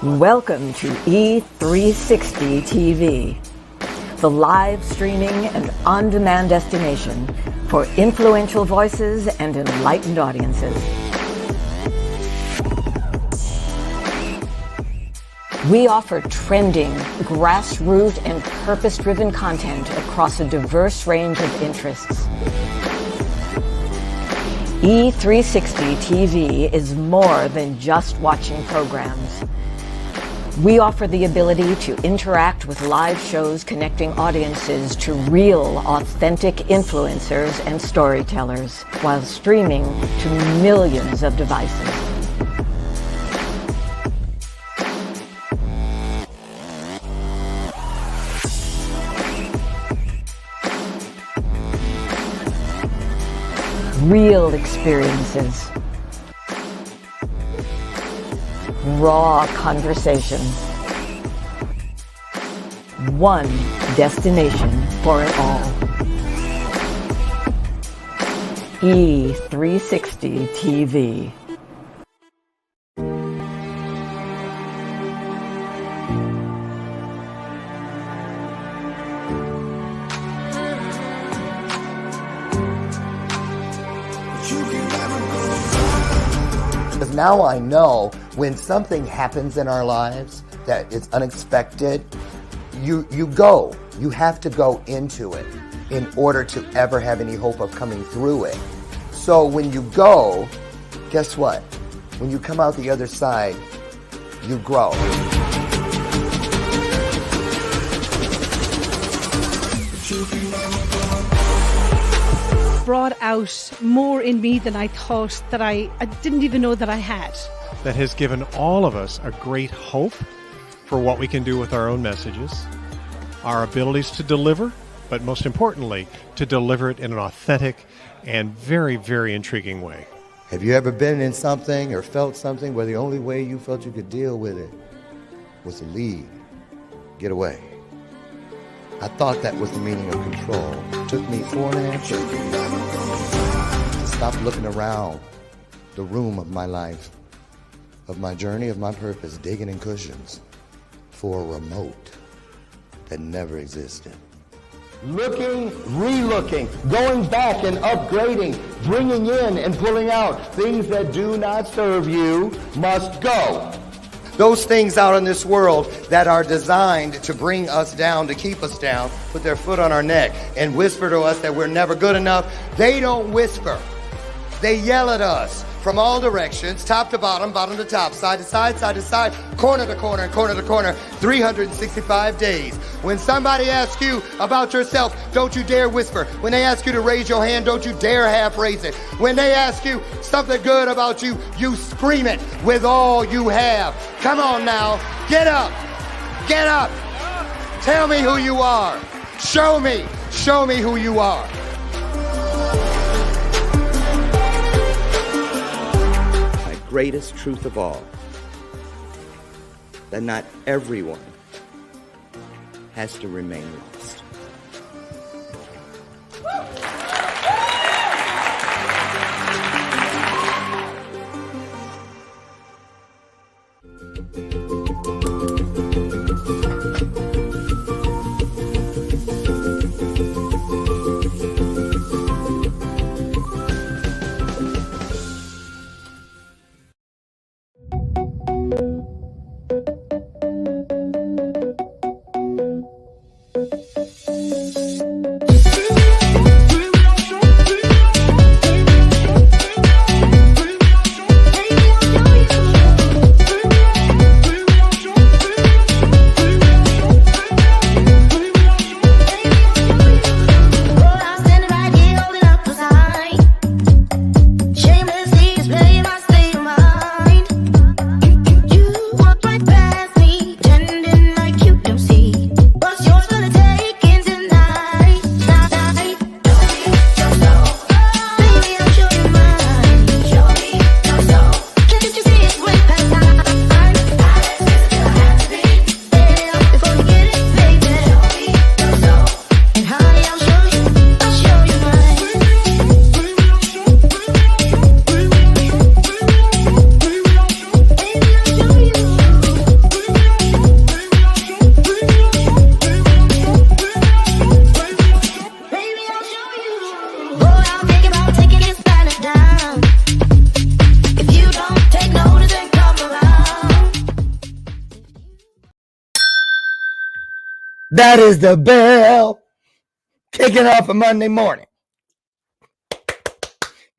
Welcome to E360 TV, the live streaming and on-demand destination for influential voices and enlightened audiences. We offer trending, grassroots, and purpose-driven content across a diverse range of interests. E360 TV is more than just watching programs. We offer the ability to interact with live shows connecting audiences to real, authentic influencers and storytellers while streaming to millions of devices. Real experiences. Raw conversations. One destination for it all. E360 TV. Because now I know when something happens in our lives that is unexpected, you have to go into it in order to ever have any hope of coming through it. So when you go, guess what? When you come out the other side, you grow. Brought out more in me than I thought that I didn't even know that I had. That has given all of us a great hope for what we can do with our own messages, our abilities to deliver, but most importantly, to deliver it in an authentic and very, very intriguing way. Have you ever been in something or felt something where the only way you felt you could deal with it was to leave, get away? I thought that was the meaning of control. It took me 4.5 years to stop looking around the room of my life, of my journey, of my purpose, digging in cushions for a remote that never existed. Looking, re-looking, going back and upgrading, bringing in and pulling out. Things that do not serve you must go. Those things out in this world that are designed to bring us down, to keep us down, put their foot on our neck and whisper to us that we're never good enough, they don't whisper. They yell at us from all directions, top to bottom, bottom to top, side to side, side to side, corner to corner, and corner to corner, 365 days. When somebody asks you about yourself, don't you dare whisper. When they ask you to raise your hand, don't you dare half raise it. When they ask you something good about you, you scream it with all you have. Come on now, get up, get up. Tell me who you are. Show me who you are. Greatest truth of all, that not everyone has to remain lost. That is the bell kicking off a Monday morning.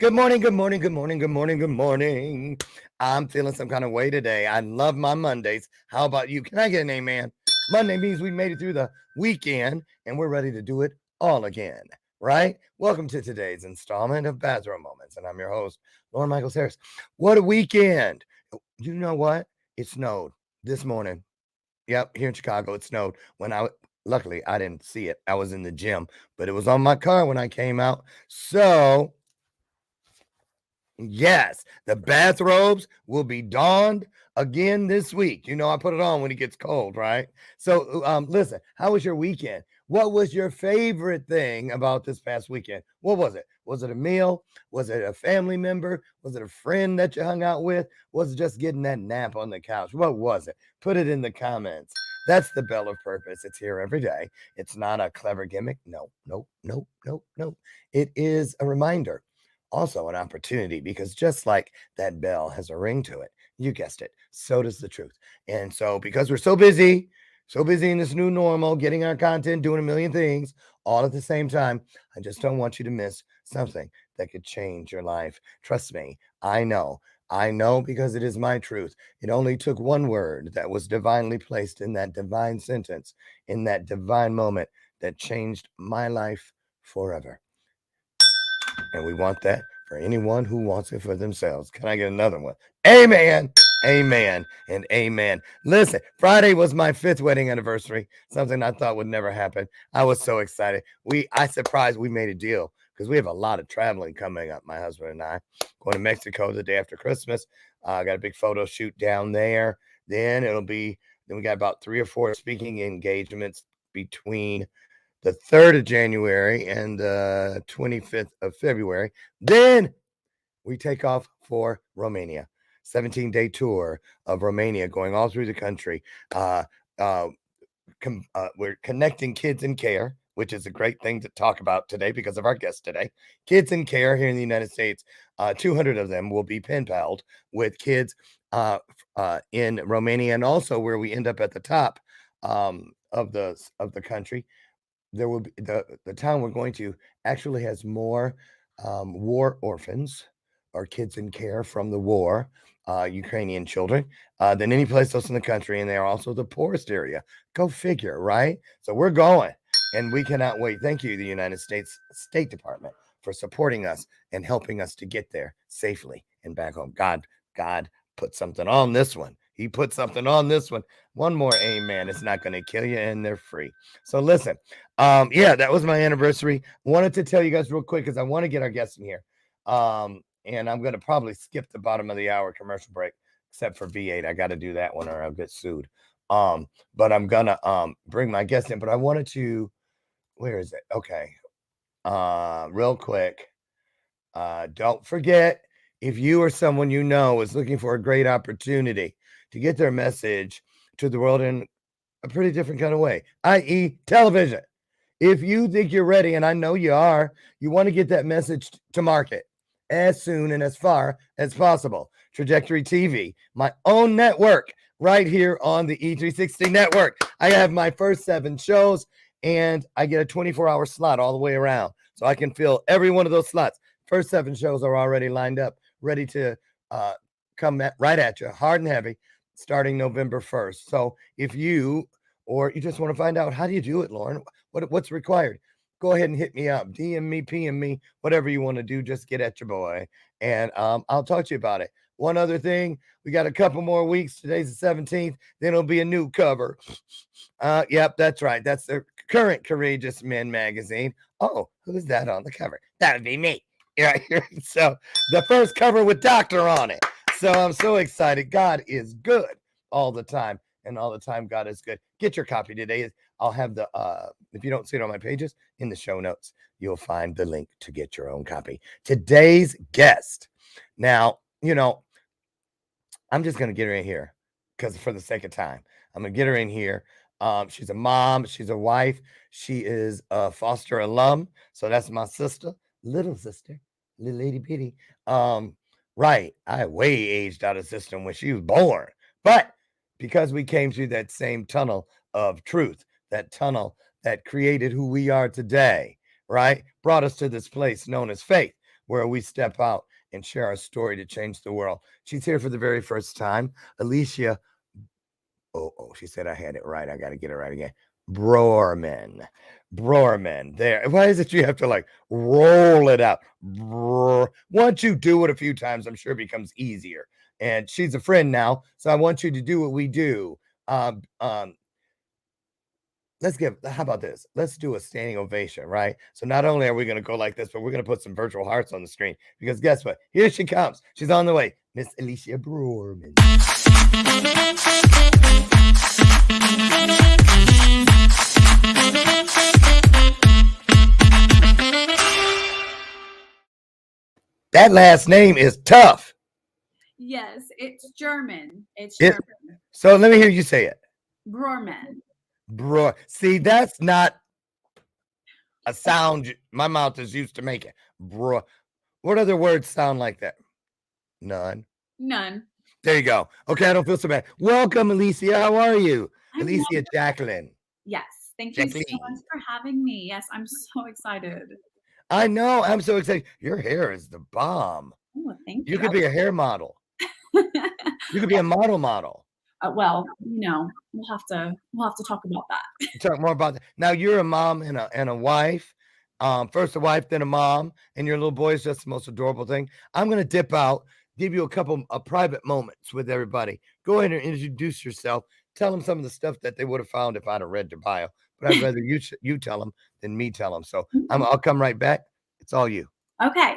Good morning, good morning, good morning, good morning, good morning. I'm feeling some kind of way today. I love my Mondays. How about you? Can I get an amen? Monday means we made it through the weekend and we're ready to do it all again, right? Welcome to today's installment of Bathrobe Moments. And I'm your host, Lauren Michaels Harris. What a weekend. You know what? It snowed this morning. Yep, here in Chicago, it snowed. Luckily, I didn't see it. I was in the gym, but it was on my car when I came out. So, yes, the bathrobes will be donned again this week. You know, I put it on when it gets cold, right? So, listen, how was your weekend? What was your favorite thing about this past weekend? What was it? Was it a meal? Was it a family member? Was it a friend that you hung out with? Was it just getting that nap on the couch? What was it? Put it in the comments. That's the bell of purpose. It's here every day. It's not a clever gimmick. No, no, no, no, no. It is a reminder. Also an opportunity, because just like that bell has a ring to it, you guessed it, so does the truth. And so because we're so busy in this new normal, getting our content, doing a million things all at the same time, I just don't want you to miss something that could change your life. Trust me, I know because it is my truth. It only took one word that was divinely placed in that divine sentence, in that divine moment, that changed my life forever. And we want that for anyone who wants it for themselves. Can I get another one? Amen, amen, and amen. Listen, Friday was my 5th wedding anniversary, something I thought would never happen. I was so excited. I surprised we made a deal because we have a lot of traveling coming up, my husband and I. Going to Mexico the day after Christmas. I got a big photo shoot down there. Then we got about 3 or 4 speaking engagements between the 3rd of January and the 25th of February. Then we take off for Romania. 17-day tour of Romania, going all through the country. We're connecting kids in care, which is a great thing to talk about today because of our guest today. Kids in care here in the United States, 200 of them will be pen palled with kids in Romania, and also where we end up at the top of the country. There will be the town we're going to actually has more war orphans or kids in care from the war, Ukrainian children, than any place else in the country. And they are also the poorest area. Go figure, right? So we're going and we cannot wait. Thank you, the United States State Department, for supporting us and helping us to get there safely and back home. God put something on this one. He put something on this one. One more amen. It's not going to kill you, and they're free. So listen, that was my anniversary. Wanted to tell you guys real quick because I want to get our guests in here. And I'm going to probably skip the bottom of the hour commercial break, except for V8. I got to do that one or I'll get sued. But I'm going to bring my guest in. But I wanted to, where is it? Okay. Real quick. Don't forget, if you or someone you know is looking for a great opportunity to get their message to the world in a pretty different kind of way, i.e. television. If you think you're ready, and I know you are, you want to get that message to market as soon and as far as possible. Trajectory TV, my own network right here on the E360 network. I have my first 7 shows and I get a 24-hour slot all the way around. So I can fill every one of those slots. First 7 shows are already lined up, ready to come right at you, hard and heavy, starting November 1st. So if you just want to find out, how do you do it, Lauren? What's required? Go ahead and hit me up, DM me, PM me, whatever you want to do. Just get at your boy, and I'll talk to you about it. One other thing, we got a couple more weeks. Today's the 17th. Then it'll be a new cover. Yep, that's right. That's the current Courageous Men magazine. Oh, who's that on the cover? That would be me. Yeah. So the first cover with Doctor on it. So I'm so excited. God is good all the time. And all the time, God is good. Get your copy today. I'll have the, if you don't see it on my pages, in the show notes, you'll find the link to get your own copy. Today's guest. Now, I'm just going to get her in here because for the sake of time, I'm going to get her in here. She's a mom. She's a wife. She is a Foster alum. So that's my sister, little lady bitty. Right. I way aged out of system when she was born. But because we came through that same tunnel of truth that tunnel that created who we are today, right? Brought us to this place known as faith, where we step out and share our story to change the world. She's here for the very first time. Aliscia, she said I had it right. I got to get it right again. Brorman. There. Why is it you have to like roll it out? Once you do it a few times, I'm sure it becomes easier. And she's a friend now, so I want you to do what we do. How about this? Let's do a standing ovation, right? So not only are we going to go like this, but we're going to put some virtual hearts on the screen, because guess what? Here she comes. She's on the way. Miss Aliscia Brorman. That last name is tough. Yes, it's German. German. So let me hear you say it. Brorman. See, that's not a sound my mouth is used to making. What other words sound like that? None. There you go. Okay, I don't feel so bad. Welcome, Aliscia. How are you? Aliscia Jacklyn. Yes. Thank you so much for having me. Yes, I'm so excited. I know. I'm so excited. Your hair is the bomb. Oh, thank you. You could be a hair model. You could be a model. Well, we'll have to talk about that. Talk more about that. Now you're a mom and a wife. First a wife, then a mom, and your little boy is just the most adorable thing. I'm gonna dip out, give you a couple of private moments with everybody. Go ahead and introduce yourself. Tell them some of the stuff that they would have found if I'd have read your bio. But I'd rather you tell them than me tell them. So I'll come right back. It's all you. Okay.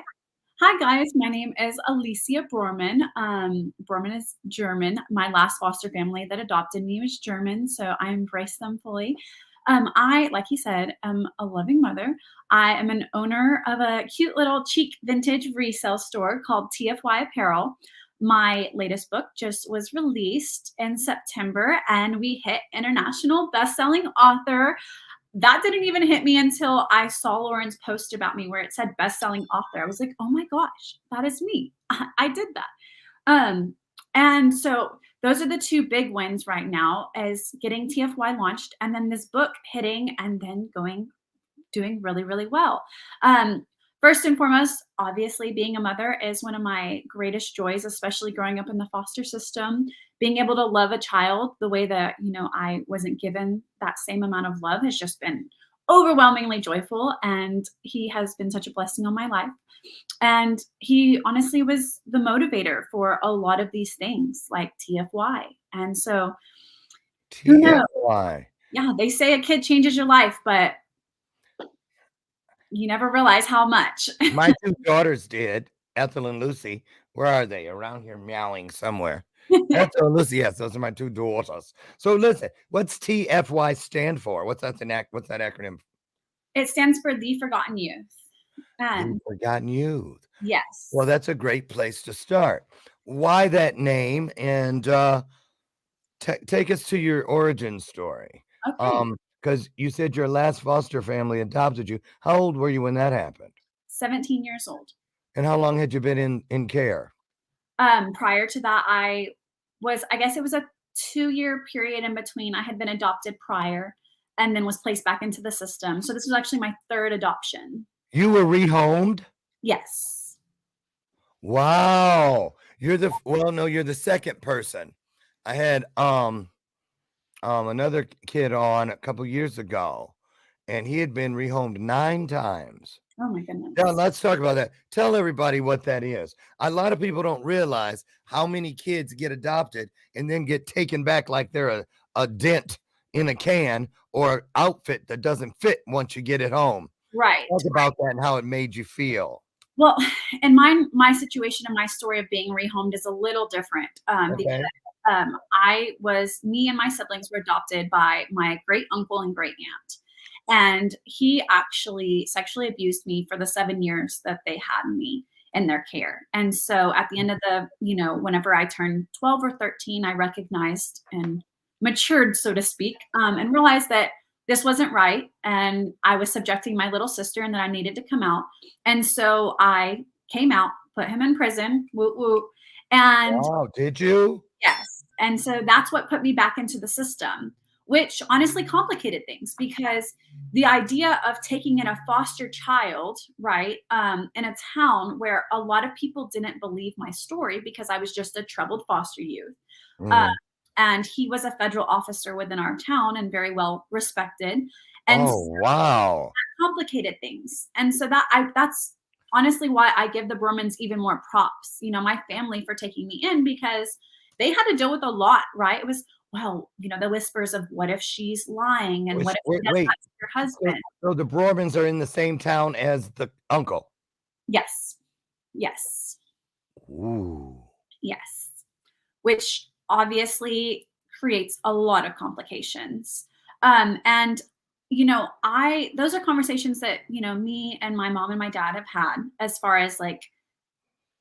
Hi guys, my name is Aliscia Brorman. Brorman is German. My last foster family that adopted me was German, so I embrace them fully. I, like he said, am a loving mother. I am an owner of a cute little chic vintage resale store called TFY Apparel. My latest book just was released in September, and we hit international best-selling author. That didn't even hit me until I saw Lauren's post about me where it said best-selling author. I was like, oh my gosh, that is me. I did that. And so those are the two big wins right now, is getting TFY launched and then this book hitting and then doing really, really well. First and foremost, obviously being a mother is one of my greatest joys, especially growing up in the foster system. Being able to love a child the way that, I wasn't given that same amount of love has just been overwhelmingly joyful. And he has been such a blessing on my life. And he honestly was the motivator for a lot of these things like TFY. And so, TFY. Yeah, they say a kid changes your life, but you never realize how much. My two daughters did, Ethel and Lucy. Where are they? Around here meowing somewhere. Ethel and Lucy, yes, those are my two daughters. So listen, what's TFY stand for? What's that acronym? It stands for The Forgotten Youth. The Forgotten Youth. Yes. Well, that's a great place to start. Why that name? And take us to your origin story. Okay. Because you said your last foster family adopted you. How old were you when that happened? 17 years old. And how long had you been in care? Prior to that, I guess it was a 2-year period in between. I had been adopted prior and then was placed back into the system. So this was actually my third adoption. You were rehomed? Yes. Wow. You're the second person. I had another kid on a couple years ago, and he had been rehomed 9 times. Oh my goodness. Now let's talk about that. Tell everybody what that is. A lot of people don't realize how many kids get adopted and then get taken back like they're a dent in a can or outfit that doesn't fit once you get it home. Right. Talk about that and how it made you feel. Well, and my situation and my story of being rehomed is a little different because me and my siblings were adopted by my great uncle and great aunt. And he actually sexually abused me for the 7 years that they had me in their care. And so at the end of whenever I turned 12 or 13, I recognized and matured, so to speak, and realized that this wasn't right. And I was subjecting my little sister and that I needed to come out. And so I came out, put him in prison, woo woo. And wow, did you? Yes. And so that's what put me back into the system. which honestly complicated things because the idea of taking in a foster child, right, in a town where a lot of people didn't believe my story because I was just a troubled foster youth. Uh, Mm. and he was a federal officer within our town and very well respected. And Oh, wow. complicated things. And so that's honestly why I give the Brormans even more props, my family for taking me in because they had to deal with a lot, right? It was, well, the whispers of what if she's lying and Wait, what if wait, she does wait. that to your So, husband? so the Brormans are in the same town as the uncle. Yes. Yes. Ooh. Yes. Which obviously creates a lot of complications. And those are conversations that, me and my mom and my dad have had as far as like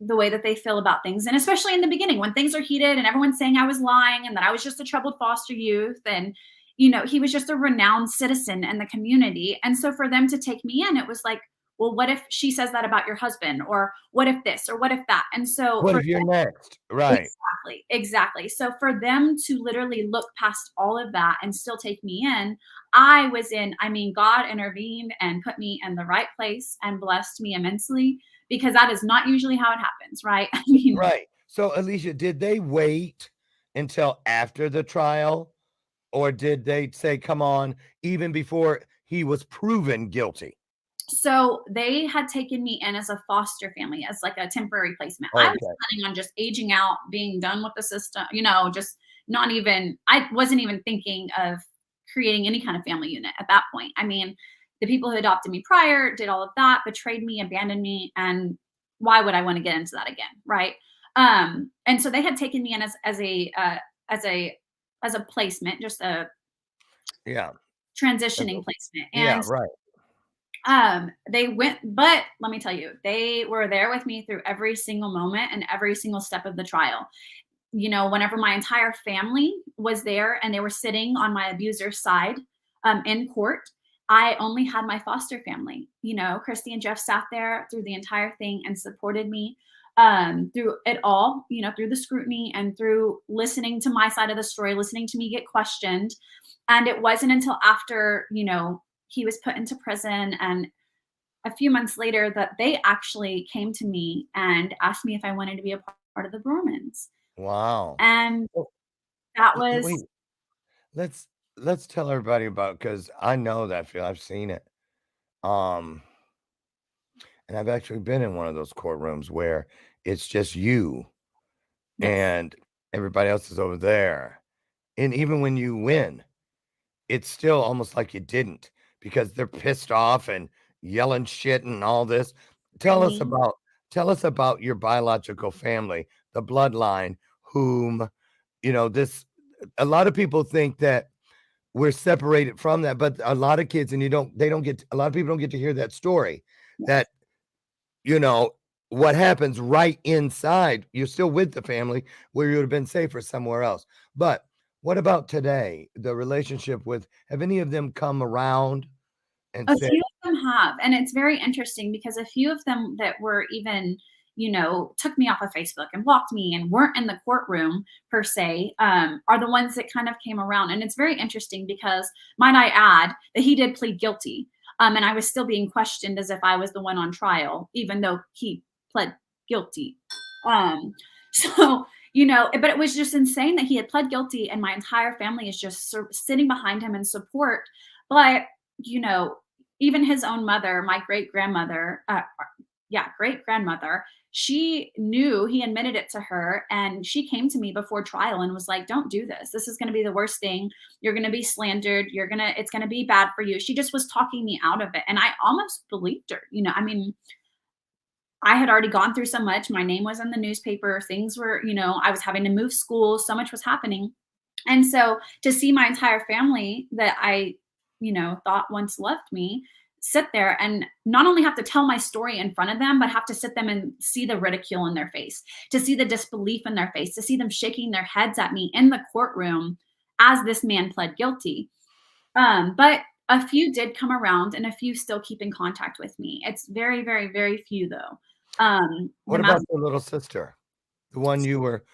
the way that they feel about things. And especially in the beginning when things are heated and everyone's saying I was lying and that I was just a troubled foster youth and he was just a renowned citizen in the community. And so for them to take me in, it was like, well, what if she says that about your husband? Or what if this? Or what if that? And so What for if you're next? Right. exactly, exactly. So for them to literally look past all of that and still take me in, God intervened and put me in the right place and blessed me immensely because that is not usually how it happens, right? I mean, Right. So, Alicia, did they wait until after the trial, or did they say, come on, even before he was proven guilty? so they had taken me in as a foster family, as like a temporary placement. I was Okay. planning on just aging out, being done with the system, just not even, I wasn't even thinking of creating any kind of family unit at that point. I mean, the people who adopted me prior did all of that, betrayed me, abandoned me, and why would I want to get into that again, right? And so they had taken me in as a as a placement, just a Yeah. transitioning placement, Yeah. and Right. they went, but let me tell you, they were there with me through every single moment and every single step of the trial. Whenever my entire family was there and they were sitting on my abuser's side in court, I only had my foster family. Christy and Jeff sat there through the entire thing and supported me through it all, through the scrutiny and through listening to my side of the story, listening to me get questioned. And it wasn't until after, he was put into prison and a few months later that they actually came to me and asked me if I wanted to be a part of the Brormans. Wow. And Well, that wait, was let's tell everybody about, because I know that feel. I've seen it. Um, and I've actually been in one of those courtrooms where it's just you yes. and everybody else is over there. And even when you win, it's still almost like you didn't because they're pissed off and yelling shit and all this. Tell us Really? about your biological family, the bloodline, whom, this a lot of people think that we're separated from that, but a lot of kids, and they don't get, a lot of people don't get to hear that story, that, Yes. you know, what happens right inside. You're still with the family where you would have been safer somewhere else. But what about today? The relationship with, have any of them come around and A said, few of them have, and it's very interesting because a few of them that were even, took me off of Facebook and blocked me and weren't in the courtroom per se, are the ones that kind of came around. And it's very interesting because might I add that he did plead guilty. And I was still being questioned as if I was the one on trial, even though he pled guilty. Um, so, but it was just insane that he had pled guilty and my entire family is just sitting behind him in support. But, you know, even his own mother, my great grandmother, great grandmother, she knew, he admitted it to her. And she came to me before trial and was like, don't do this. This is going to be the worst thing. You're going to be slandered. It's going to be bad for you. She just was talking me out of it. And I almost believed her. I had already gone through so much. My name was in the newspaper. Things were, I was having to move schools. So much was happening. And so to see my entire family that I, thought once loved me sit there and not only have to tell my story in front of them, but have to sit them and see the ridicule in their face, to see the disbelief in their face, to see them shaking their heads at me in the courtroom as this man pled guilty. But a few did come around and a few still keep in contact with me. It's very, very, very few though. The what amount about your little sister, the one you were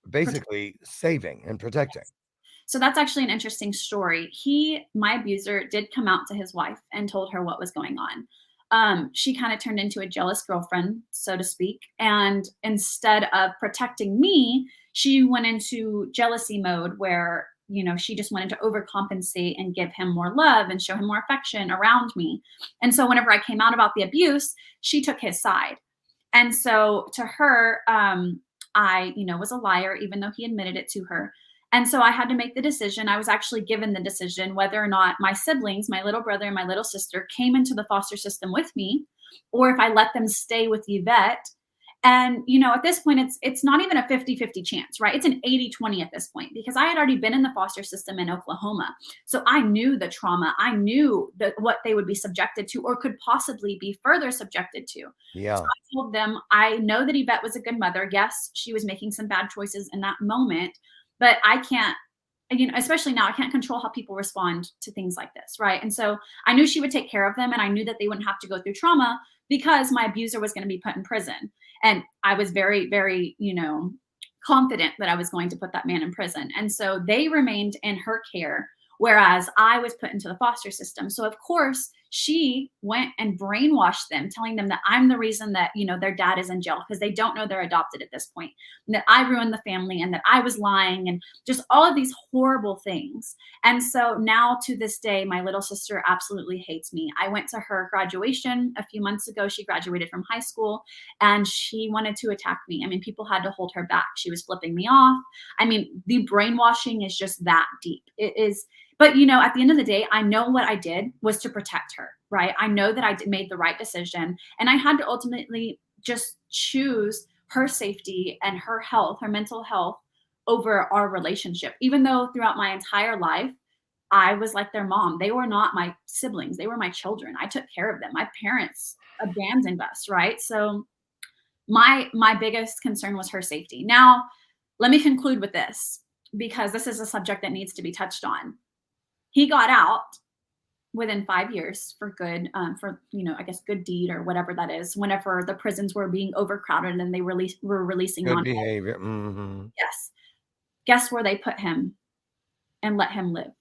basically saving and protecting? So that's actually an interesting story. My abuser did come out to his wife and told her what was going on. She kind of turned into a jealous girlfriend, so to speak. And instead of protecting me, she went into jealousy mode where, she just wanted to overcompensate and give him more love and show him more affection around me. And so whenever I came out about the abuse, she took his side. And so to her, I, was a liar, even though he admitted it to her. And so I had to make the decision. I was actually given the decision whether or not my siblings, my little brother and my little sister, came into the foster system with me, or if I let them stay with Yvette. And, at this point, it's not even a 50-50 chance, right? It's an 80-20 at this point, because I had already been in the foster system in Oklahoma. So I knew the trauma. I knew what they would be subjected to or could possibly be further subjected to. Yeah. So I told them, I know that Yvette was a good mother. Yes, she was making some bad choices in that moment, but I can't, especially now, I can't control how people respond to things like this, right? And so I knew she would take care of them, and I knew that they wouldn't have to go through trauma because my abuser was going to be put in prison. And I was very, very, confident that I was going to put that man in prison. And so they remained in her care, whereas I was put into the foster system. So of course, she went and brainwashed them, telling them that I'm the reason that, their dad is in jail, because they don't know they're adopted at this point, and that I ruined the family and that I was lying and just all of these horrible things. And so now to this day, my little sister absolutely hates me. I went to her graduation a few months ago. She graduated from high school and she wanted to attack me. I mean, people had to hold her back. She was flipping me off. I mean, the brainwashing is just that deep. It is. But, at the end of the day, I know what I did was to protect her, right? I know that I made the right decision. And I had to ultimately just choose her safety and her health, her mental health, over our relationship. Even though throughout my entire life, I was like their mom. They were not my siblings. They were my children. I took care of them. My parents abandoned us, right? So my biggest concern was her safety. Now, let me conclude with this, because this is a subject that needs to be touched on. He got out within 5 years for good, I guess good deed or whatever that is, whenever the prisons were being overcrowded and they were releasing Good on behavior. Mm-hmm. Yes. Guess where they put him and let him live?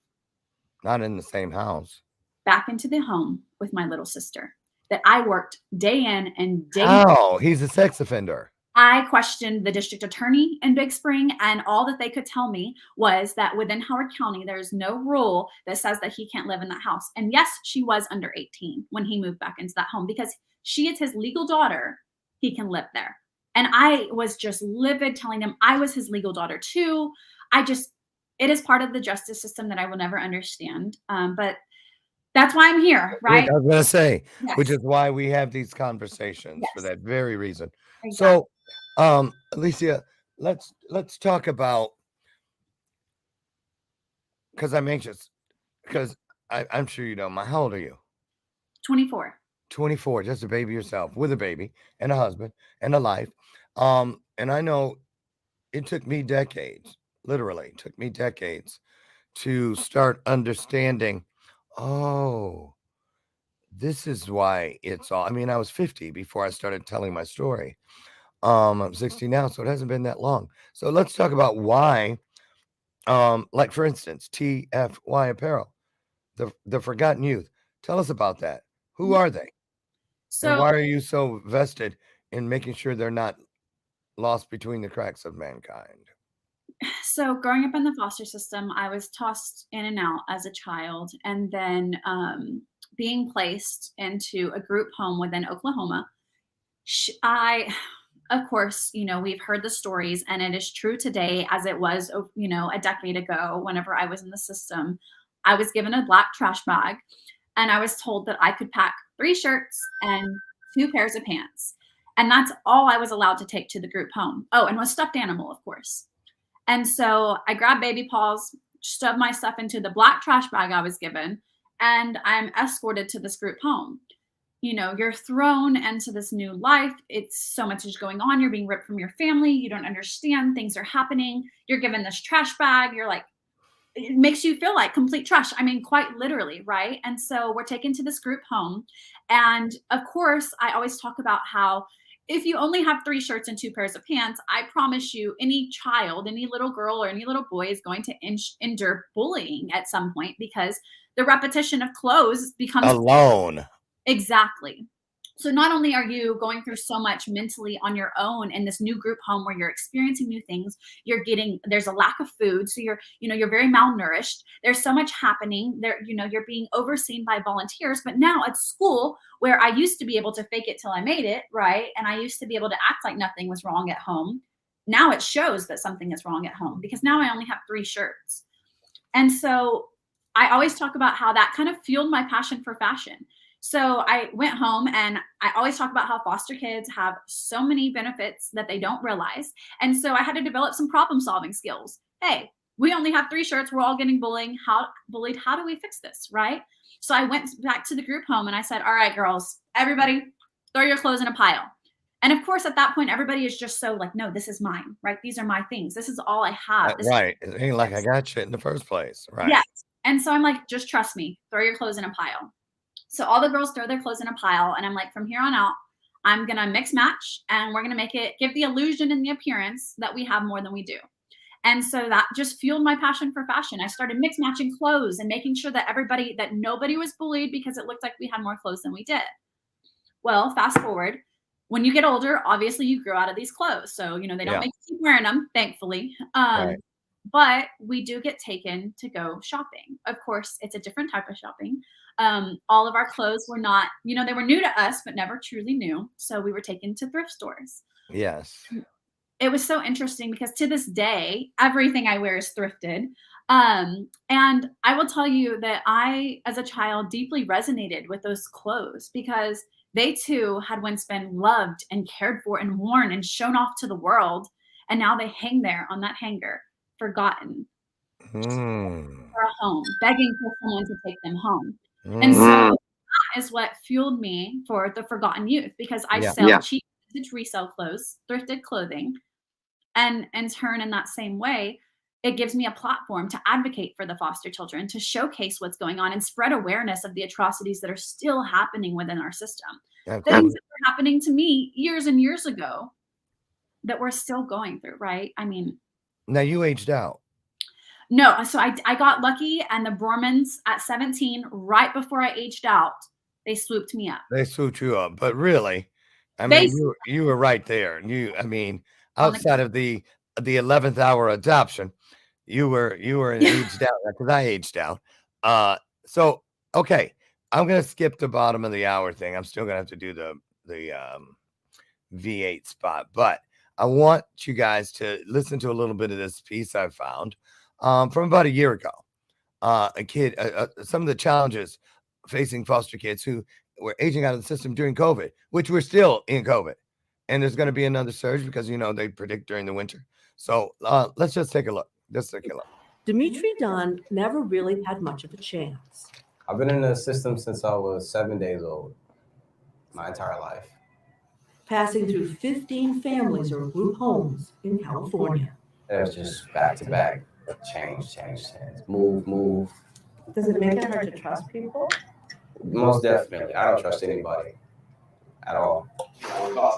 Not in the same house. Back into the home with my little sister that I worked day in and day out. Oh, he's a sex offender. I questioned the district attorney in Big Spring, and all that they could tell me was that within Howard County, there's no rule that says that he can't live in that house. And yes, she was under 18 when he moved back into that home, because she is his legal daughter. He can live there. And I was just livid, telling them I was his legal daughter too. It is part of the justice system that I will never understand. But that's why I'm here, right? I was going to say, Yes. which is why we have these conversations, Yes. for that very reason. Exactly. So, Aliscia, let's talk about, because I'm anxious, because I'm sure you know, how old are you? 24. 24, just a baby yourself, with a baby and a husband and a life. And I know it took me decades, literally took me decades to start understanding, oh, this is why it's all, I mean, I was 50 before I started telling my story. I'm 60 now, so it hasn't been that long. So let's talk about why, like for instance, TFY Apparel, the Forgotten Youth. Tell us about that. Who are they? So And why are you so vested in making sure they're not lost between the cracks of mankind? So growing up in the foster system, I was tossed in and out as a child, and then being placed into a group home within Oklahoma. Of course, we've heard the stories, and it is true today as it was, a decade ago. Whenever I was in the system, I was given a black trash bag, and I was told that I could pack 3 shirts and 2 pairs of pants. And that's all I was allowed to take to the group home. Oh, and a stuffed animal, of course. And so I grabbed baby paws, shoved my stuff into the black trash bag I was given, and I'm escorted to this group home. You're thrown into this new life. It's so much is going on. You're being ripped from your family. You don't understand. Things are happening. You're given this trash bag. You're like, it makes you feel like complete trash. I mean, quite literally, right? And so we're taken to this group home. And of course, I always talk about how if you only have 3 shirts and 2 pairs of pants, I promise you any child, any little girl or any little boy is going to endure bullying at some point because the repetition of clothes becomes Alone. exactly. So not only are you going through so much mentally on your own in this new group home where you're experiencing new things, there's a lack of food. So you're very malnourished. There's so much happening there. You're being overseen by volunteers, but now at school where I used to be able to fake it till I made it, right? And I used to be able to act like nothing was wrong at home. Now it shows that something is wrong at home because now I only have 3 shirts. And so I always talk about how that kind of fueled my passion for fashion. So I went home and I always talk about how foster kids have so many benefits that they don't realize. And so I had to develop some problem solving skills. Hey, we only have 3 shirts. We're all getting bullied. How do we fix this? Right. So I went back to the group home and I said, all right, girls, everybody throw your clothes in a pile. And of course, at that point, everybody is just so like, no, this is mine, right? These are my things. This is all I have. Right. It ain't like I got shit in the first place. Right. Yes. And so I'm like, just trust me, throw your clothes in a pile. So all the girls throw their clothes in a pile. And I'm like, from here on out, I'm going to mix match and we're going to give the illusion and the appearance that we have more than we do. And so that just fueled my passion for fashion. I started mix matching clothes and making sure that nobody was bullied because it looked like we had more clothes than we did. Well, fast forward, when you get older, obviously you grow out of these clothes. So, they don't make you keep wearing them, thankfully. Right. But we do get taken to go shopping. Of course, it's a different type of shopping. All of our clothes were not, they were new to us, but never truly new. So we were taken to thrift stores. Yes. It was so interesting because to this day, everything I wear is thrifted. And I will tell you that I, as a child, deeply resonated with those clothes because they too had once been loved and cared for and worn and shown off to the world. And now they hang there on that hanger, forgotten, for a home, begging for someone to take them home. And so that is what fueled me for the Forgotten Youth because I sell cheap vintage resale clothes, thrifted clothing. And in turn, in that same way, it gives me a platform to advocate for the foster children, to showcase what's going on and spread awareness of the atrocities that are still happening within our system. Things that were happening to me years and years ago that we're still going through, right? I mean. Now you aged out. No, so I got lucky and the Brormans at 17, right before I aged out, they swooped me up. They swooped you up. But really, I mean, you were right there. Outside of the 11th hour adoption, you were aged out because I aged out. So okay, I'm gonna skip the bottom of the hour thing. I'm still gonna have to do the V8 spot, but I want you guys to listen to a little bit of this piece I found from about a year ago. Some of the challenges facing foster kids who were aging out of the system during COVID, which we're still in COVID. And there's going to be another surge because, they predict during the winter. So let's just take a look. Dimitri Dunn never really had much of a chance. I've been in the system since I was 7 days old, my entire life. Passing through 15 families or group homes in California. It was just back to back, change, move. Does it make it hard to trust people? Most definitely. I don't trust anybody at all.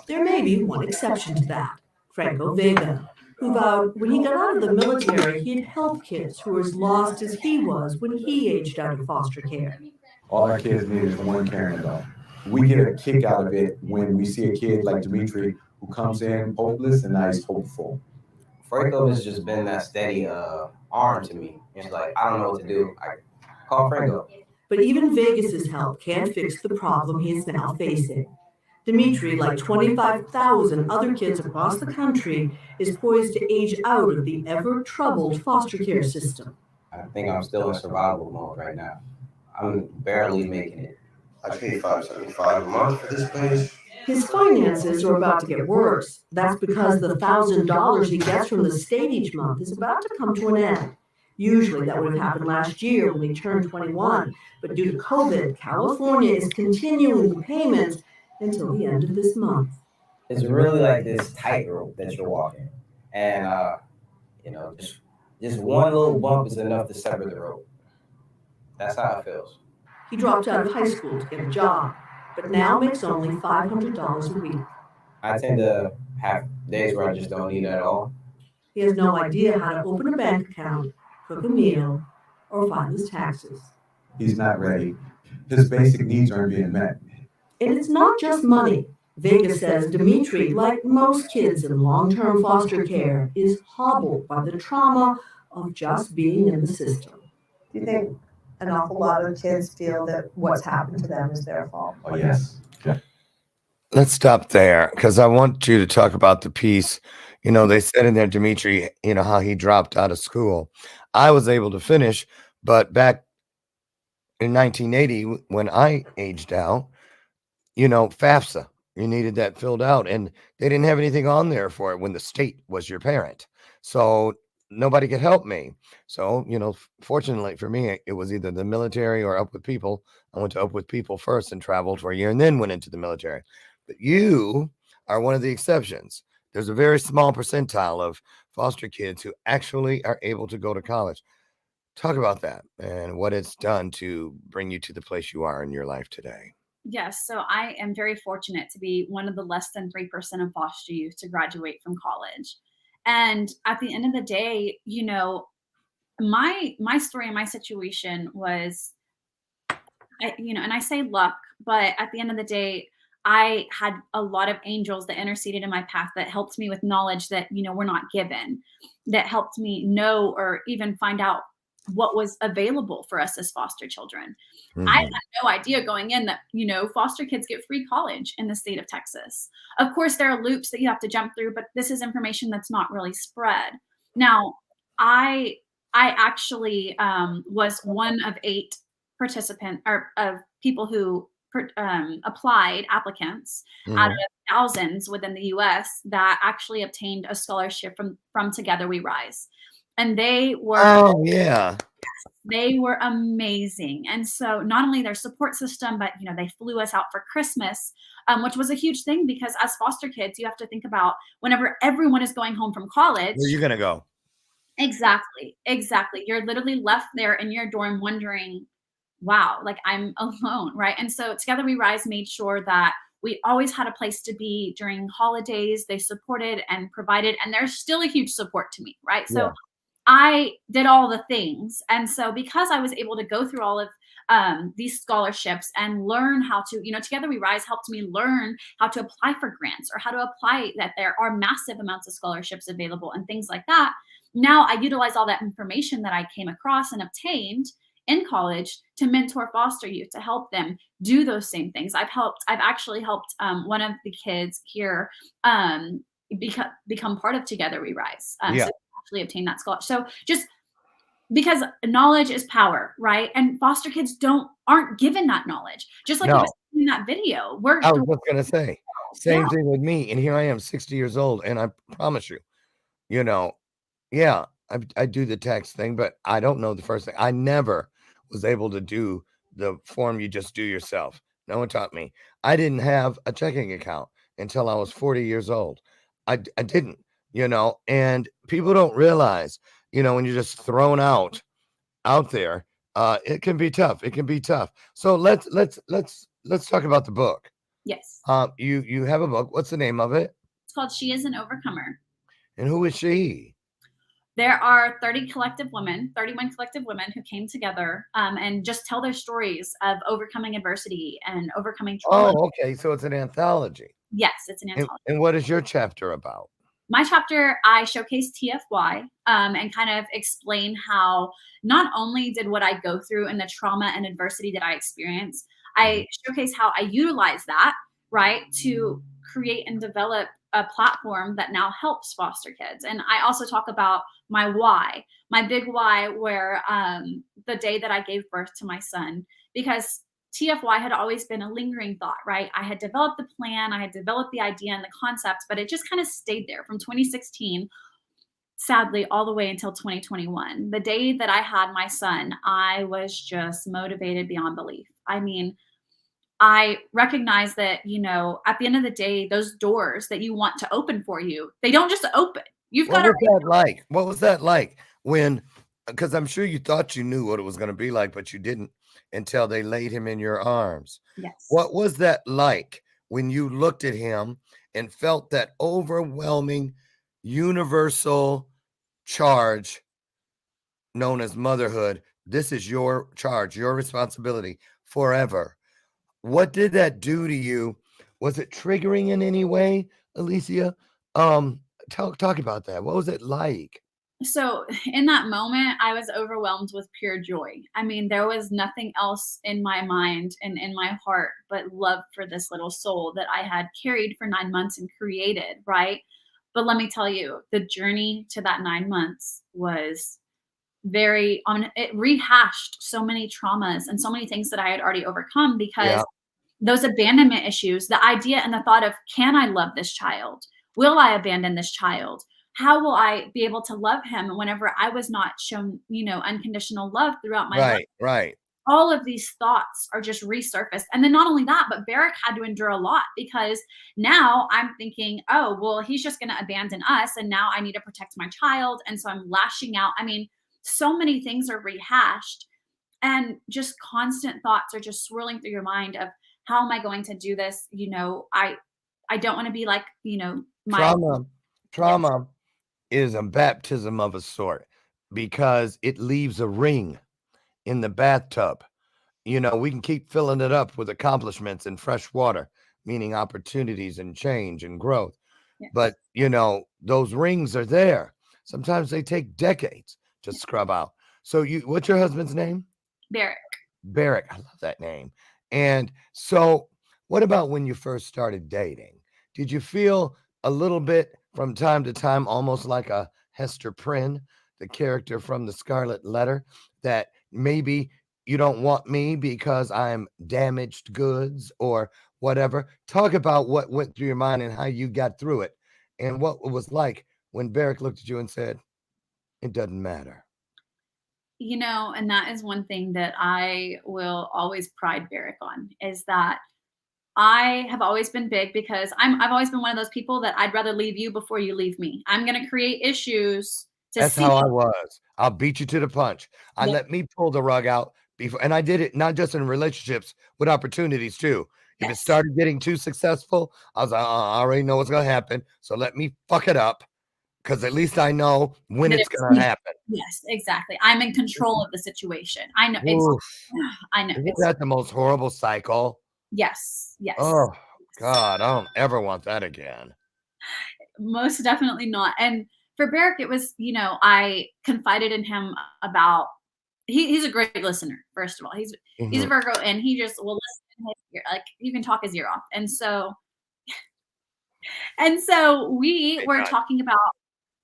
There may be one exception to that, Franco Vega, who vowed when he got out of the military, he'd help kids who were as lost as he was when he aged out of foster care. All our kids need is one caring adult. We get a kick out of it when we see a kid like Dimitri who comes in hopeless and now he's hopeful. Franco has just been that steady arm to me. It's like, I don't know what to do. I call Franco. But even Vegas's help can't fix the problem he is now facing. Dimitri, like 25,000 other kids across the country, is poised to age out of the ever-troubled foster care system. I think I'm still in survival mode right now. I'm barely making it. I pay $575 a month for this place. His finances are about to get worse. That's because the $1,000 he gets from the state each month is about to come to an end. Usually that would have happened last year when he turned 21, but due to COVID, California is continuing the payments until the end of this month. It's really like this tightrope that you're walking. And, just one little bump is enough to sever the rope. That's how it feels. He dropped out of high school to get a job, but now makes only $500 a week. I tend to have days where I just don't eat at all. He has no idea how to open a bank account, cook a meal, or file his taxes. He's not ready. His basic needs aren't being met. And it's not just money. Vega says Dimitri, like most kids in long-term foster care, is hobbled by the trauma of just being in the system. Do you think an awful lot of kids feel that what's happened to them is their fault? Oh, yes. Let's stop there because I want you to talk about the piece. They said in there, Dimitri, how he dropped out of school. I was able to finish, but back in 1980, when I aged out, FAFSA, you needed that filled out, and they didn't have anything on there for it when the state was your parent. So nobody could help me. So, fortunately for me, it was either the military or Up With People. I went to Up With People first and traveled for a year and then went into the military. But you are one of the exceptions. There's a very small percentile of foster kids who actually are able to go to college. Talk about that and what it's done to bring you to the place you are in your life today. Yes, so I am very fortunate to be one of the less than 3% of foster youth to graduate from college. And at the end of the day, my story and my situation was, and I say luck, but at the end of the day, I had a lot of angels that interceded in my path that helped me with knowledge that, we're not given, that helped me know or even find out what was available for us as foster children. I had no idea going in that, foster kids get free college in the state of Texas. Of course, there are loops that you have to jump through, but this is information that's not really spread. Now, I actually was one of 8 participants or of people who applied applicants out of thousands within the US that actually obtained a scholarship from Together We Rise. And they were they were amazing. And so not only their support system, but they flew us out for Christmas, which was a huge thing because as foster kids, you have to think about whenever everyone is going home from college. Where are you gonna go? Exactly. You're literally left there in your dorm wondering, wow, like I'm alone, right? And so Together We Rise made sure that we always had a place to be during holidays. They supported and provided, and there's still a huge support to me, right? Yeah. So I did all the things. And so because I was able to go through all of these scholarships and learn how to, Together We Rise helped me learn how to apply for grants or how to apply that there are massive amounts of scholarships available and things like that. Now I utilize all that information that I came across and obtained in college to mentor foster youth, to help them do those same things. I've actually helped one of the kids here become part of Together We Rise. So actually obtain that scholarship. So just because knowledge is power, right? And foster kids aren't given that knowledge. Just like you were saying in that video. I was just gonna say, same thing with me. And here I am, 60 years old, and I promise you, I do the text thing, but I don't know the first thing. I never was able to do the form you just do yourself. No one taught me. I didn't have a checking account until I was 40 years old. I didn't, and people don't realize, when you're just thrown out there, it can be tough. It can be tough. So let's talk about the book. Yes. You have a book. What's the name of it? It's called She Is an Overcomer. And who is she? There are 31 collective women who came together and just tell their stories of overcoming adversity and overcoming trauma. Oh, okay. So it's an anthology. Yes, it's an anthology. And what is your chapter about? My chapter, I showcase TFY and kind of explain how not only did what I go through and the trauma and adversity that I experienced, I showcase how I utilize that, right, to create and develop a platform that now helps foster kids. And I also talk about my why, my big why, where the day that I gave birth to my son, because TFY had always been a lingering thought, right? I had developed the plan, I had developed the idea and the concept, but it just kind of stayed there from 2016, sadly, all the way until 2021. The day that I had my son, I was just motivated beyond belief. I mean, I recognize that, at the end of the day, those doors that you want to open for you, they don't just open. You've got to. What was that like when, because I'm sure you thought you knew what it was going to be like, but you didn't until they laid him in your arms. Yes. What was that like when you looked at him and felt that overwhelming universal charge known as motherhood? This is your charge, your responsibility forever. What did that do to you? Was it triggering in any way, Aliscia? Talk about that. What was it like? So in that moment, I was overwhelmed with pure joy. I mean, there was nothing else in my mind and in my heart but love for this little soul that I had carried for 9 months and created, right? But let me tell you, the journey to that 9 months was very it rehashed so many traumas and so many things that I had already overcome, because Yeah, those abandonment issues, the idea and the thought of, can I love this child? Will I abandon this child? How will I be able to love him whenever I was not shown, unconditional love throughout my life? right. All of these thoughts are just resurfaced. And then not only that, but Barrick had to endure a lot, because now I'm thinking, oh, well, he's just going to abandon us. And now I need to protect my child. And so I'm lashing out. I mean, so many things are rehashed, and just constant thoughts are just swirling through your mind of, how am I going to do this? I don't want to be like, my, yes, Trauma is a baptism of a sort because it leaves a ring in the bathtub. We can keep filling it up with accomplishments and fresh water, meaning opportunities and change and growth. yes, But, those rings are there. Sometimes they take decades to scrub out. So what's your husband's name? Barrick. Barrick. I love that name. And so what about when you first started dating? Did you feel a little bit from time to time, almost like a Hester Prynne, the character from the Scarlet Letter, that maybe you don't want me because I'm damaged goods or whatever? Talk about what went through your mind and how you got through it and what it was like when Barrick looked at you and said, it doesn't matter. And that is one thing that I will always pride Barrick on, is that I have always been big, because I've always been one of those people that I'd rather leave you before you leave me. I'm going to create issues to That's see. how I was. I'll beat you to the punch. I Yeah, let me pull the rug out before, and I did it not just in relationships, with opportunities too. If it yes, started getting too successful, I was like, I already know what's gonna happen. So let me fuck it up, because at least I know when that it's it's gonna happen. yes, exactly. I'm in control of the situation. I know it's Oof. I know Isn't it's that the most horrible cycle? yes, yes. Oh God, I don't ever want that again. Most definitely not. And for Barrick, it was, I confided in him about, he's a great listener, first of all. He's a Mhm. Virgo, and he just will listen his ear, like, you can talk his ear off. And so we Very were nice. talking about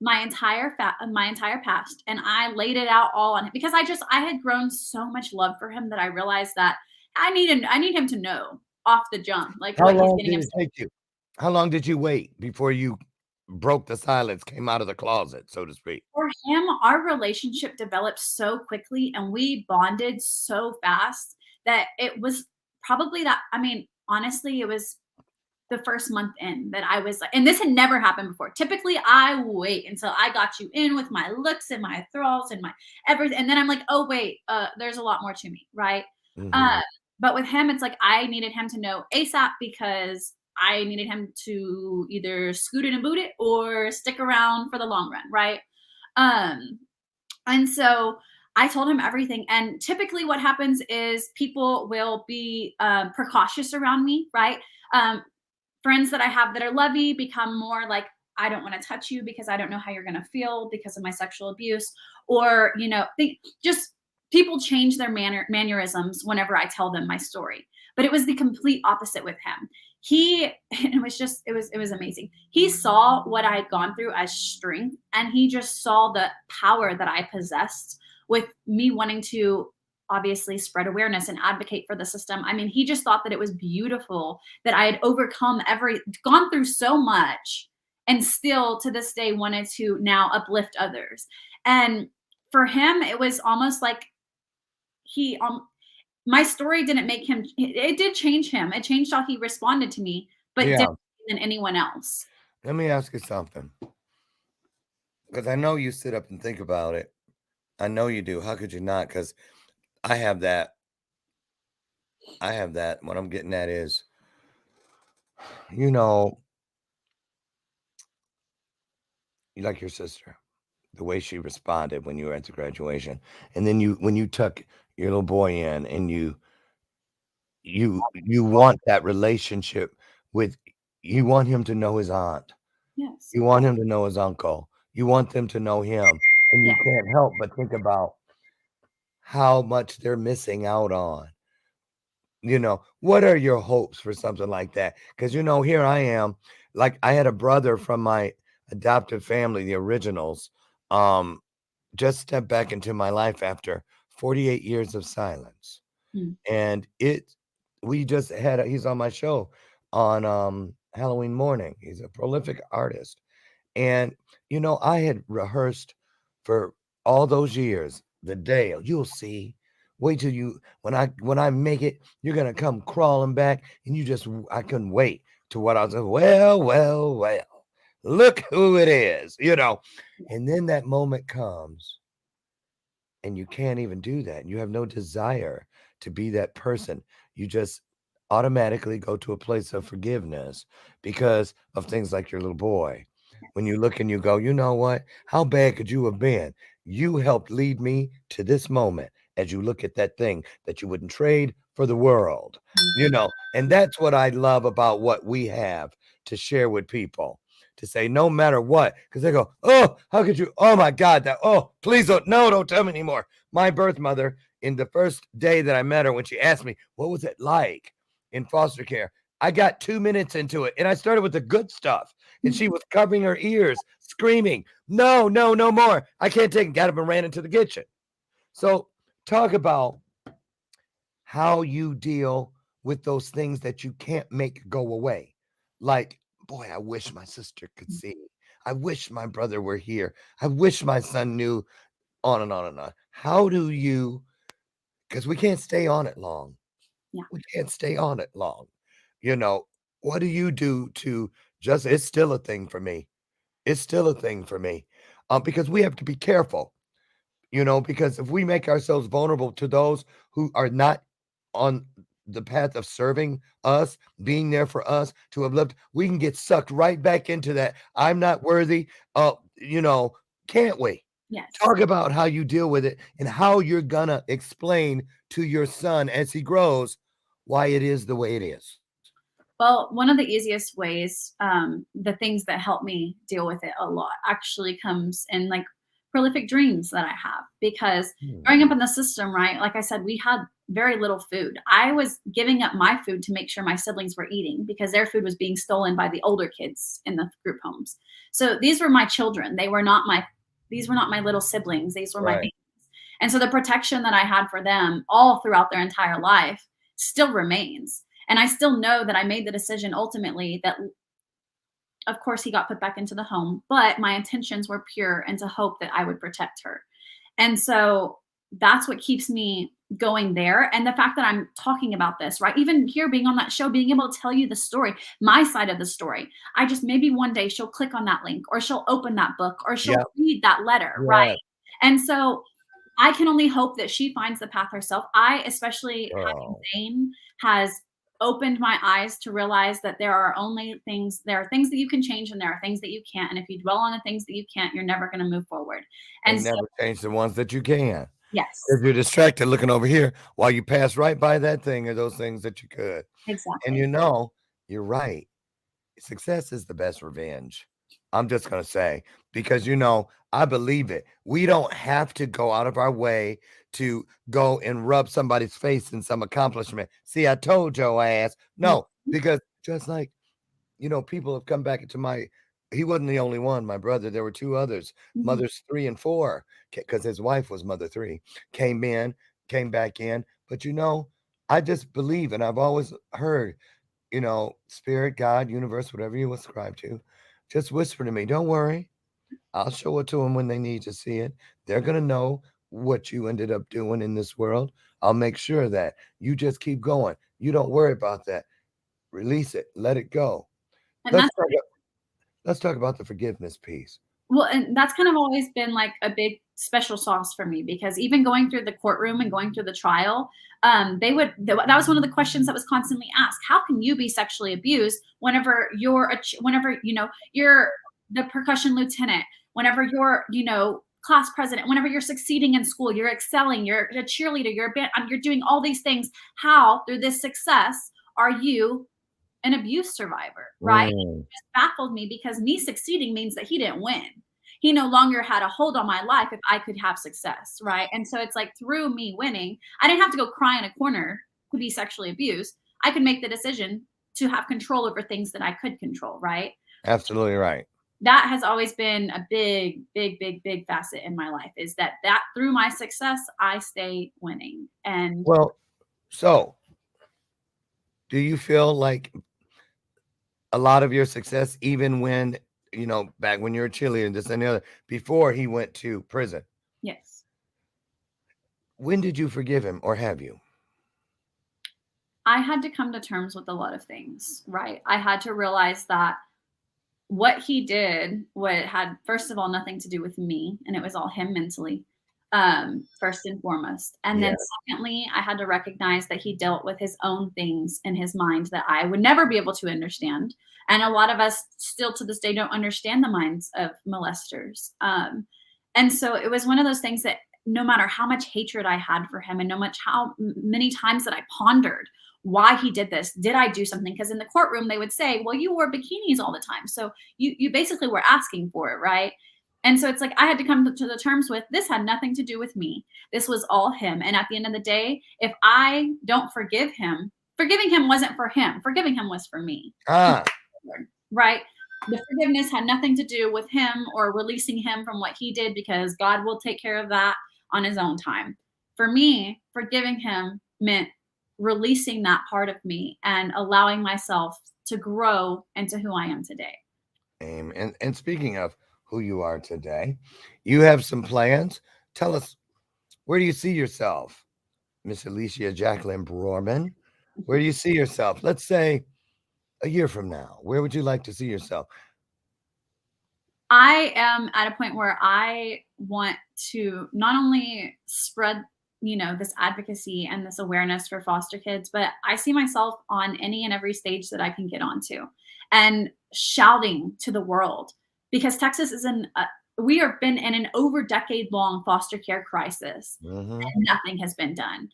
my entire past, and I laid it out all on him, because I had grown so much love for him that I realized that I need him to know off the jump, like, How what he's long getting did it himself. take you? How long did you wait before you broke the silence, came out of the closet, so to speak? For him, our relationship developed so quickly, and we bonded so fast that it was probably that, I mean, honestly, it was the first month in that I was like, and this had never happened before. Typically, I wait until I got you in with my looks and my thralls and my everything. And then I'm like, oh, wait, there's a lot more to me, right? Uh, Mhm. but with him, it's like I needed him to know ASAP, because I needed him to either scoot it and boot it or stick around for the long run, right? Um, and so I told him everything. And typically, what happens is people will be precautious around me, right? Um, Friends that I have that are lovey become more like, I don't want to touch you because I don't know how you're going to feel because of my sexual abuse. Or, they just, people change their mannerisms whenever I tell them my story. But it was the complete opposite with him. It was amazing. He saw what I had gone through as strength, and he just saw the power that I possessed with me wanting to obviously spread awareness and advocate for the system. I mean, he just thought that it was beautiful that I had gone through so much, and still to this day wanted to now uplift others. And for him, it was almost like he, my story didn't make him, it did change him. It changed how he responded to me, but Yeah. differently than anyone else. Let me ask you something, because I know you sit up and think about it. I know you do. How could you not? Because I have that. I have that. What I'm getting at is You know, you like your sister, the way she responded when you were at the graduation, and then when you tuck your little boy in, and you want that relationship with, you want him to know his aunt, Yes. you want him to know his uncle, you want them to know him, and you Yeah. can't help but think about how much they're missing out on. What are your hopes for something like that? Because here I am, like I had a brother from my adoptive family, the originals, um, just stepped back into my life after 48 years of silence. Mm. And we just he's on my show on Halloween morning. He's a prolific artist. And I had rehearsed for all those years, the day, you'll see. Wait till when I make it, you're gonna come crawling back, and I couldn't wait to what I was like, well, well, well, look who it is. And then that moment comes, and you can't even do that. You have no desire to be that person. You just automatically go to a place of forgiveness because of things like your little boy. When you look and you go, you know what? How bad could you have been? You helped lead me to this moment, as you look at that thing that you wouldn't trade for the world. And that's what I love about what we have to share with people, to say no matter what, because they go, oh, how could you? Oh my God, please don't tell me anymore. My birth mother, in the first day that I met her, when she asked me, what was it like in foster care? I got 2 minutes into it, and I started with the good stuff, and she was covering her ears, screaming, no, no, no more. I can't take it. Got up and ran into the kitchen. So talk about how you deal with those things that you can't make go away. Like, boy, I wish my sister could see. I wish my brother were here. I wish my son knew, on and on and on. How do you, because we can't stay on it long. Yeah. We can't stay on it long. What do you do to it's still a thing for me. It's still a thing for me. Because we have to be careful, because if we make ourselves vulnerable to those who are not on the path of serving us, being there for us, to uplift, we can get sucked right back into that. I'm not worthy. Can't we? Yes. Talk about how you deal with it and how you're gonna explain to your son as he grows why it is the way it is. Well, one of the easiest ways, the things that help me deal with it a lot actually comes in like prolific dreams that I have. Because growing up in the system, right? Like I said, we had very little food. I was giving up my food to make sure my siblings were eating because their food was being stolen by the older kids in the group homes. So these were my children. These were not my little siblings. These were my Right. babies. And so the protection that I had for them all throughout their entire life still remains. And I still know that I made the decision ultimately that, of course, he got put back into the home, but my intentions were pure and to hope that I would protect her. And so that's what keeps me going there. And the fact that I'm talking about this, right? Even here being on that show, being able to tell you the story, my side of the story. I just, maybe one day she'll click on that link, or she'll open that book, or she'll Yep. read that letter, Yes. right? And so I can only hope that she finds the path herself. I, especially having Oh, Zane, has opened my eyes to realize that there are things that you can change, and there are things that you can't. And if you dwell on the things that you can't, you're never going to move forward. And and so, never change the ones that you can. yes, If you're distracted looking over here while you pass right by that thing or those things that you could. And exactly. you're right. Success is the best revenge. I'm just going to say, because, I believe it. We don't have to go out of our way to go and rub somebody's face in some accomplishment. See, I told your ass. No, because just like, people have come back into he wasn't the only one, my brother. There were two others, mothers 3 and 4, because his wife was mother 3, came back in. But, I just believe, and I've always heard, spirit, God, universe, whatever you ascribe to, just whisper to me, don't worry. I'll show it to them when they need to see it. They're going to know what you ended up doing in this world. I'll make sure of that you just keep going. You don't worry about that. Release it. Let it go. And Let's that's talk, let's talk about the forgiveness piece. Well, and that's kind of always been like a big special sauce for me because even going through the courtroom and going through the trial, that was one of the questions that was constantly asked. How can you be sexually abused whenever whenever you're the percussion lieutenant, whenever you're class president, whenever you're succeeding in school, you're excelling, you're a cheerleader, you're doing all these things. How through this success are you an abuse survivor, right? It just baffled me because me succeeding means that he didn't win. He no longer had a hold on my life if I could have success, right? And so it's like through me winning, I didn't have to go cry in a corner to be sexually abused. I could make the decision to have control over things that I could control, right? Absolutely right. That has always been a big, big, big, big facet in my life is that through my success, I stay winning. And Well, so do you feel like a lot of your success, even when, back when you were a cheerleader, this and the other, before he went to prison, yes, when did you forgive him, or have you? I had to come to terms with a lot of things, right? I had to realize that what he did had, first of all, nothing to do with me, and it was all him mentally, first and foremost. And then secondly, I had to recognize that he dealt with his own things in his mind that I would never be able to understand. And a lot of us still to this day don't understand the minds of molesters. And so it was one of those things that no matter how much hatred I had for him and how many times that I pondered why he did this, did I do something? Because in the courtroom, they would say, well, you wore bikinis all the time. So you basically were asking for it, right? And so it's like I had to come to the terms with this had nothing to do with me. This was all him. And at the end of the day, if I don't forgive him, forgiving him wasn't for him. Forgiving him was for me. Right? The forgiveness had nothing to do with him or releasing him from what he did because God will take care of that on his own time. For me, forgiving him meant releasing that part of me and allowing myself to grow into who I am today. And speaking of who you are today, you have some plans. Tell us, where do you see yourself, Miss Aliscia Jacklyn Brorman? Where do you see yourself? Let's say a year from now. Where would you like to see yourself? I am at a point where I want to not only spread this advocacy and this awareness for foster kids, but I see myself on any and every stage that I can get onto and shouting to the world because Texas is we have been in an over decade-long foster care crisis and nothing has been done.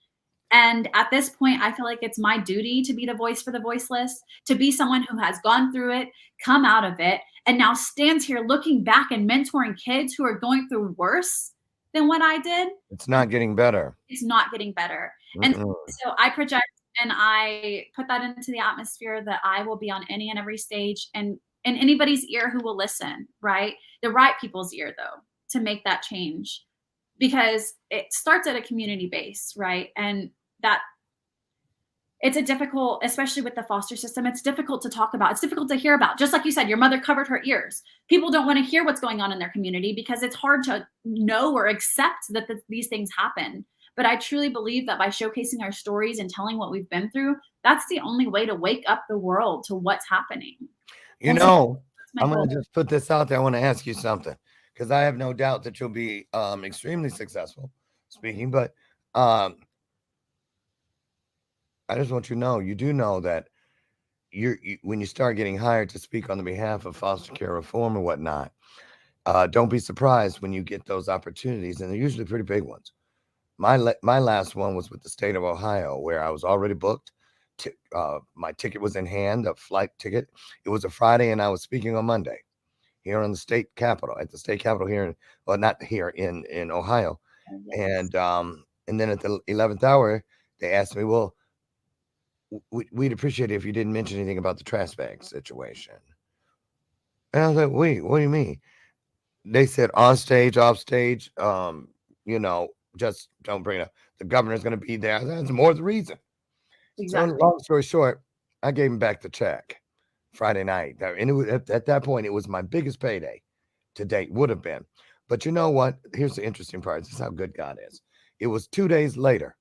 And at this point, I feel like it's my duty to be the voice for the voiceless, to be someone who has gone through it, come out of it, and now stands here looking back and mentoring kids who are going through worse than what I did. It's not getting better. It's not getting better. And so I project and I put that into the atmosphere that I will be on any and every stage and in anybody's ear who will listen, right? The right people's ear, though, to make that change. Because it starts at a community base, right? And that it's a difficult, especially with the foster system, it's difficult to talk about. It's difficult to hear about. Just like you said, your mother covered her ears. People don't want to hear what's going on in their community because it's hard to know or accept that these things happen. But I truly believe that by showcasing our stories and telling what we've been through, that's the only way to wake up the world to what's happening. I'm going to just put this out there. I want to ask you something because I have no doubt that you'll be extremely successful speaking, but I just want you to know, you do know that when you start getting hired to speak on the behalf of foster care reform or whatnot, don't be surprised when you get those opportunities, and they're usually pretty big ones. My last one was with the state of Ohio, where I was already booked. My ticket was in hand, a flight ticket. It was a Friday, and I was speaking on Monday here in the state capitol, here, not here in Ohio. And then at the 11th hour, they asked me, well, we'd appreciate it if you didn't mention anything about the trash bag situation. And I was like, wait, what do you mean? They said on stage, off stage, just don't bring it up. The governor's going to be there. That's more the reason. Exactly. So long story short, I gave him back the check Friday night. And it was, at that point, it was my biggest payday to date, would have been. But you know what? Here's the interesting part. This is how good God is. It was 2 days later.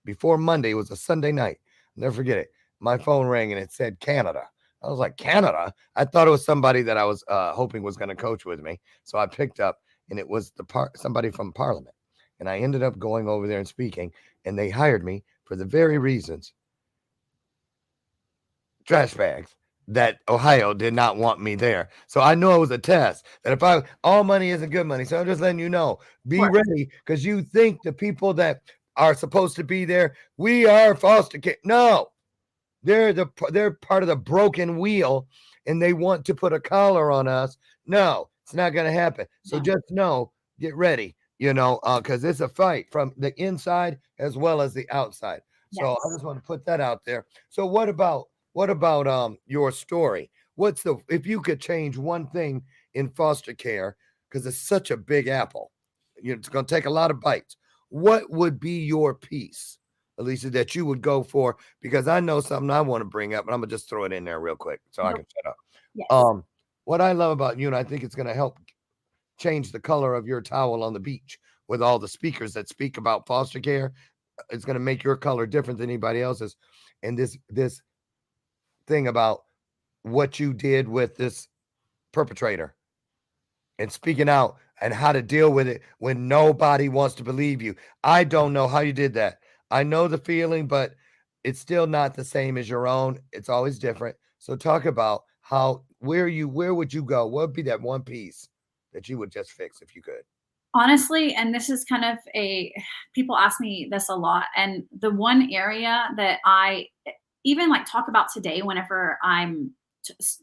Before Monday, it was a Sunday night. Never forget it. My phone rang and it said Canada. I was like, Canada? I thought it was somebody that I was hoping was going to coach with me. So I picked up, and it was somebody from Parliament. And I ended up going over there and speaking, and they hired me for the very reasons, trash bags, that Ohio did not want me there. So I know it was a test that if all money isn't good money. So I'm just letting you know, be ready, because you think the people that are supposed to be there, we are foster care. No, they're part of the broken wheel, and they want to put a collar on us. No, it's not going to happen. So just know, get ready, because it's a fight from the inside as well as the outside. So I just want to put that out there. So what about your story? If you could change one thing in foster care, because it's such a big apple, it's going to take a lot of bites. What would be your piece, Aliscia, that you would go for? Because I know something I want to bring up, and I'm gonna just throw it in there real quick so I can shut up. Yes. What I love about you, and I think it's going to help change the color of your towel on the beach with all the speakers that speak about foster care. It's going to make your color different than anybody else's. And this thing about what you did with this perpetrator and speaking out and how to deal with it when nobody wants to believe you. I don't know how you did that. I know the feeling, but it's still not the same as your own. It's always different. So talk about where would you go? What would be that one piece that you would just fix if you could? Honestly, and this is kind of people ask me this a lot, and the one area that I even like talk about today whenever I'm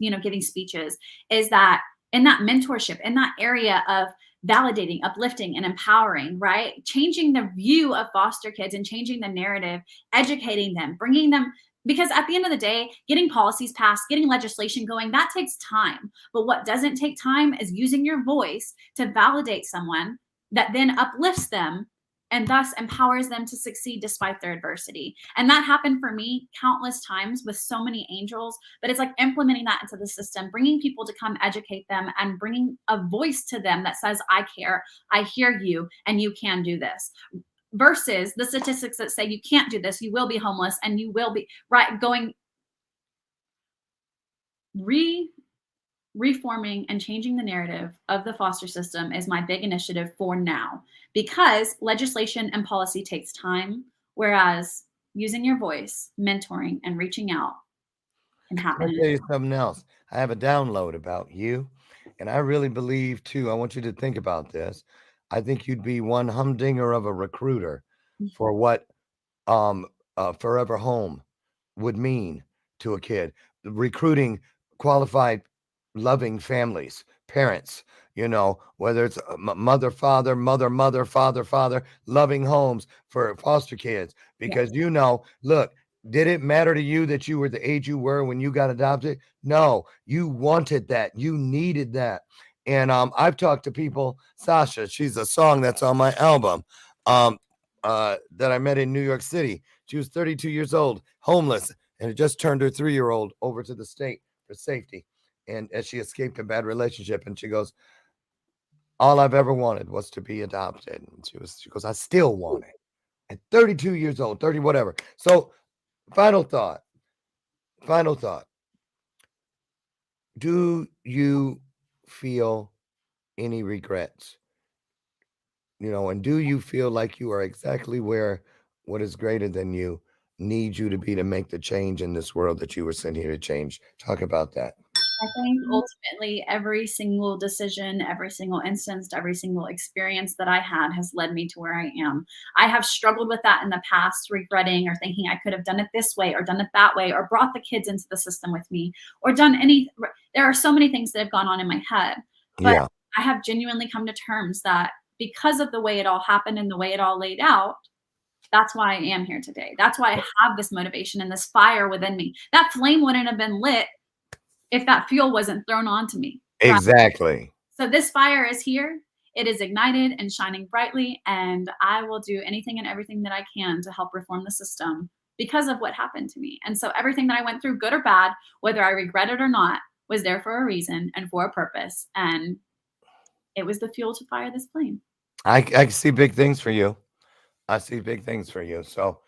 giving speeches is that in that mentorship, in that area of validating, uplifting, and empowering, right? Changing the view of foster kids and changing the narrative, educating them, bringing them, because at the end of the day, getting policies passed, getting legislation going, that takes time. But what doesn't take time is using your voice to validate someone that then uplifts them and thus empowers them to succeed despite their adversity. And that happened for me countless times with so many angels, but it's like implementing that into the system, bringing people to come educate them and bringing a voice to them that says, I care, I hear you, and you can do this. Versus the statistics that say you can't do this, you will be homeless, and you will be reforming and changing the narrative of the foster system is my big initiative for now, because legislation and policy takes time, whereas using your voice, mentoring, and reaching out can happen. I'll tell you something else. I have a download about you, and I really believe too. I want you to think about this. I think you'd be one humdinger of a recruiter for what Forever Home would mean to a kid. Recruiting qualified, loving families, parents, whether it's mother, father, mother, father, loving homes for foster kids. Because, look, did it matter to you that you were the age you were when you got adopted? No, you wanted that. You needed that. And I've talked to people, Sasha, she's a song that's on my album that I met in New York City. She was 32 years old, homeless, and had just turned her 3-year-old over to the state for safety. And as she escaped a bad relationship, and she goes, all I've ever wanted was to be adopted. And she goes, I still want it. At 32 years old, 30, whatever. So final thought. Do you feel any regrets? And do you feel like you are exactly where what is greater than you needs you to be to make the change in this world that you were sent here to change? Talk about that. I think ultimately every single decision, every single instance, every single experience that I had has led me to where I am. I have struggled with that in the past, regretting or thinking I could have done it this way or done it that way, or brought the kids into the system with me, or there are so many things that have gone on in my head. But I have genuinely come to terms that because of the way it all happened and the way it all laid out, that's why I am here today. That's why I have this motivation and this fire within me. That flame wouldn't have been lit if that fuel wasn't thrown onto me. Exactly. So this fire is here. It is ignited and shining brightly, and I will do anything and everything that I can to help reform the system because of what happened to me. And so everything that I went through, good or bad, whether I regret it or not, was there for a reason and for a purpose. And it was the fuel to fire this flame. I see big things for you. I see big things for you. So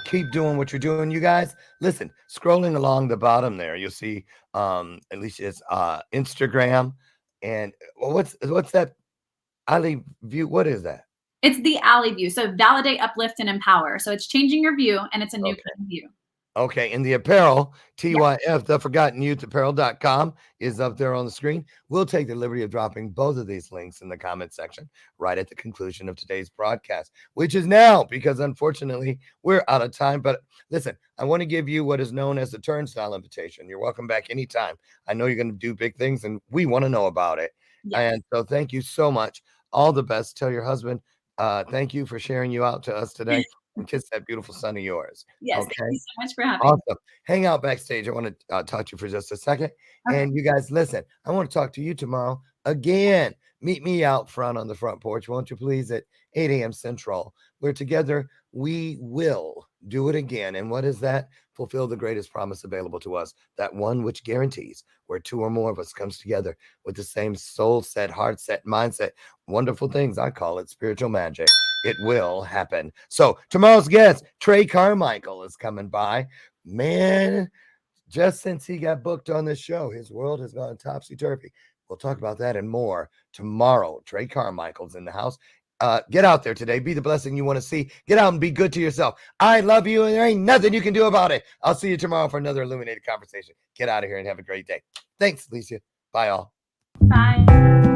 Keep doing what you're doing, you guys. Listen, scrolling along the bottom there, you'll see Alicia's Instagram. And what's that Ali view? What is that? It's the Alley view. So validate, uplift, and empower. So it's changing your view, and it's a new Okay. kind of view. Okay, and the apparel, TYF, theforgottenyouthapparel.com is up there on the screen. We'll take the liberty of dropping both of these links in the comment section right at the conclusion of today's broadcast, which is now, because unfortunately we're out of time. But listen, I want to give you what is known as the turnstile invitation. You're welcome back anytime. I know you're going to do big things, and we want to know about it. Yes. And so thank you so much. All the best. Tell your husband, thank you for sharing you out to us today. And kiss that beautiful son of yours. Yes. Okay. Thank you so much for having me. Awesome. Hang out backstage. I want to talk to you for just a second. Okay. And you guys, listen, I want to talk to you tomorrow again. Meet me out front on the front porch, won't you please, at 8 a.m. Central, where together we will do it again. And what is that? Fulfill the greatest promise available to us, that one which guarantees where two or more of us comes together with the same soul set, heart set, mindset, wonderful things. I call it spiritual magic. It will happen. So tomorrow's guest, Trey Carmichael, is coming by. Man, just since he got booked on this show, his world has gone topsy-turvy. We'll talk about that and more tomorrow. Trey Carmichael's in the house. Get out there today. Be the blessing you want to see. Get out and be good to yourself. I love you, and there ain't nothing you can do about it. I'll see you tomorrow for another illuminated conversation. Get out of here and have a great day. Thanks, Aliscia. Bye, all. Bye.